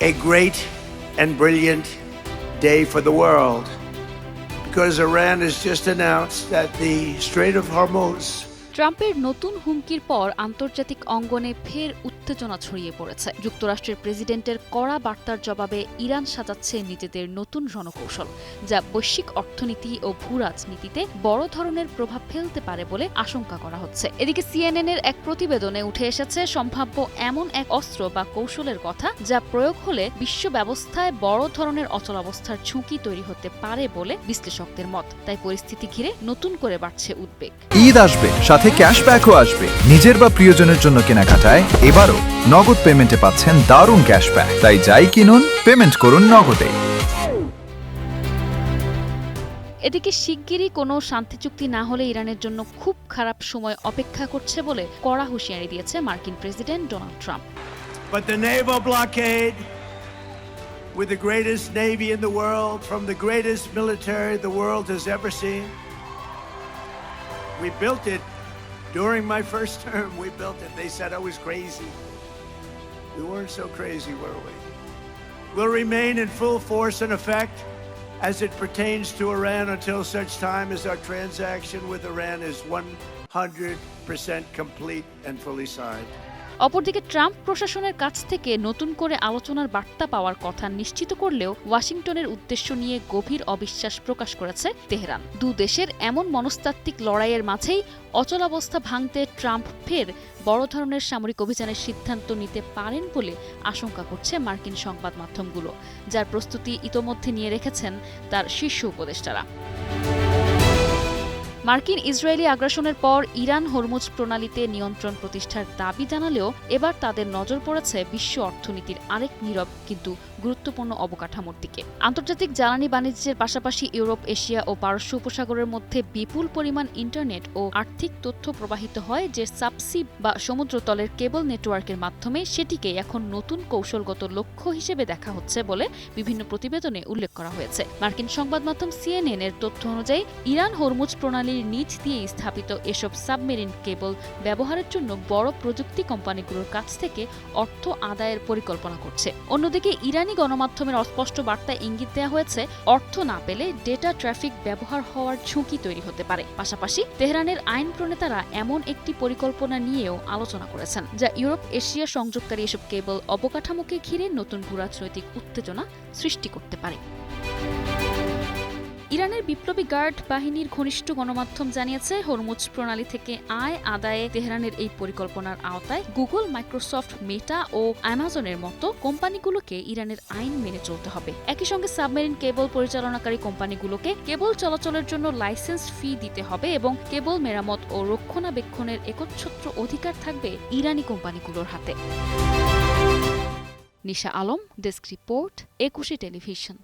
a great and brilliant day for the world because Iran has just announced that the Strait of Hormuz ট্রাম্পের নতুন হুমকির পর আন্তর্জাতিক অঙ্গনে ফের উত্তেজনা ছড়িয়ে পড়েছে। যুক্তরাষ্ট্রের প্রেসিডেন্টের কড়া বার্তার জবাবে ইরান সাজাচ্ছে নিজেদের নতুন রণকৌশল, যা বৈশ্বিক অর্থনীতি ও ভূরাজনীতিতে বড় ধরনের প্রভাব ফেলতে পারে বলে আশঙ্কা করা হচ্ছে। এদিকে সিএনএন-এর এক প্রতিবেদনে উঠে এসেছে সম্ভাব্য এমন এক অস্ত্র বা কৌশলের কথা, যা প্রয়োগ হলে বিশ্ব ব্যবস্থায় বড় ধরনের অচলাবস্থার ঝুঁকি তৈরি হতে পারে বলে বিশ্লেষকদের মত। তাই পরিস্থিতি ঘিরে নতুন করে বাড়ছে উদ্বেগ। ঈদ আসবে, সাথে ক্যাশব্যাকও আসবে। নিজের বা প্রিয়জনের জন্য কেনাকাটায় এবারও নগদ পেমেন্টে পাচ্ছেন দারুণ ক্যাশব্যাক। তাই যাই কিনুন, পেমেন্ট করুন নগদে। এদিকে শিগগিরই কোনো শান্তি চুক্তি না হলে ইরানের জন্য খুব খারাপ সময় অপেক্ষা করছে বলে কড়া হুঁশিয়ারি দিয়েছে মার্কিন president Donald Trump. But the naval blockade with the greatest navy in the world, from the greatest military the world has ever seen, we built it during my first term. We built it. They said I was crazy. We weren't so crazy, were we? Will remain in full force and effect as it pertains to Iran until such time as our transaction with Iran is 100% complete and fully signed. অপরদিকে Trump প্রশাসনের কাছ থেকে নতুন করে আলোচনার বার্তা পাওয়ার কথা নিশ্চিত করলেও ওয়াশিংটনের উদ্দেশ্য নিয়ে গভীর অবিশ্বাস প্রকাশ করেছে তেহরান। দু দেশের এমন মনস্তাত্ত্বিক লড়াইয়ের মাঝেই অচলাবস্থা ভাঙতে ট্রাম্প ফের বড় ধরনের সামরিক অভিযানের সিদ্ধান্ত নিতে পারেন বলে আশঙ্কা করছে মার্কিন সংবাদ মাধ্যমগুলো, যার প্রস্তুতি ইতোমধ্যে নিয়ে রেখেছেন তার শীর্ষ উপদেষ্টারা। মার্কিন ইসরায়েলি আগ্রাসনের পর ইরান হরমুজ প্রণালীতে নিয়ন্ত্রণ প্রতিষ্ঠার দাবি জানালেও এবার তাদের নজর পড়েছে বিশ্ব অর্থনীতির আরেক নীরব কিন্তু গুরুত্বপূর্ণ অবকাঠামোর দিকে। আন্তর্জাতিক জ্বালানি বাণিজ্যের পাশাপাশি ইউরোপ, এশিয়া ও পারস্য উপসাগরের মধ্যে বিপুল পরিমাণ ইন্টারনেট ও আর্থিক তথ্য প্রবাহিত হয়, যে সাবসি বা সমুদ্রতলের কেবল নেটওয়ার্কের মাধ্যমে সেটিকে এখন নতুন কৌশলগত লক্ষ্য হিসেবে দেখা হচ্ছে বলে বিভিন্ন প্রতিবেদনে উল্লেখ করা হয়েছে। মার্কিন সংবাদ মাধ্যম সিএনএন-এর তথ্য অনুযায়ী ইরান হরমুজ প্রণালীর নিচ দিয়ে স্থাপিত এসব সাবমেরিন কেবল ব্যবহারের জন্য বড় প্রযুক্তি কোম্পানিগুলোর কাছ থেকে অর্থ আদায়ের পরিকল্পনা করছে। অন্যদিকে ইরানি গণমাধ্যমের অস্পষ্ট বার্তায় ইঙ্গিত দেওয়া হয়েছে অর্থ না পেলে ডেটা ট্রাফিক ব্যবহার হওয়ার ঝুঁকি তৈরি হতে পারে। পাশাপাশি তেহরানের আইন প্রণেতারা এমন একটি পরিকল্পনা নিয়েও আলোচনা করেছেন, যা ইউরোপ এশিয়া সংযোগকারী এসব কেবল অবকাঠামোকে ঘিরে নতুন ভূরাজনৈতিক উত্তেজনা সৃষ্টি করতে পারে। ইরানের বিপ্লবী গার্ড বাহিনীর ঘনিষ্ঠ গণমাধ্যম জানিয়েছে হরমুজ প্রণালী থেকে আয় আদায়ে তেহরানের এই পরিকল্পনার আওতায় গুগল, মাইক্রোসফট, মেটা ও অ্যামাজনের মতো কোম্পানিগুলোকে ইরানের আইন মেনে চলতে হবে। একই সঙ্গে সাবমেরিন কেবল পরিচালনাকারী কোম্পানিগুলোকে কেবল চলাচলের জন্য লাইসেন্স ফি দিতে হবে এবং কেবল মেরামত ও রক্ষণাবেক্ষণের একচ্ছত্র অধিকার থাকবে ইরানি কোম্পানিগুলোর হাতে। নিশা আলম, ডেস্ক রিপোর্ট, 21 টেলিভিশন।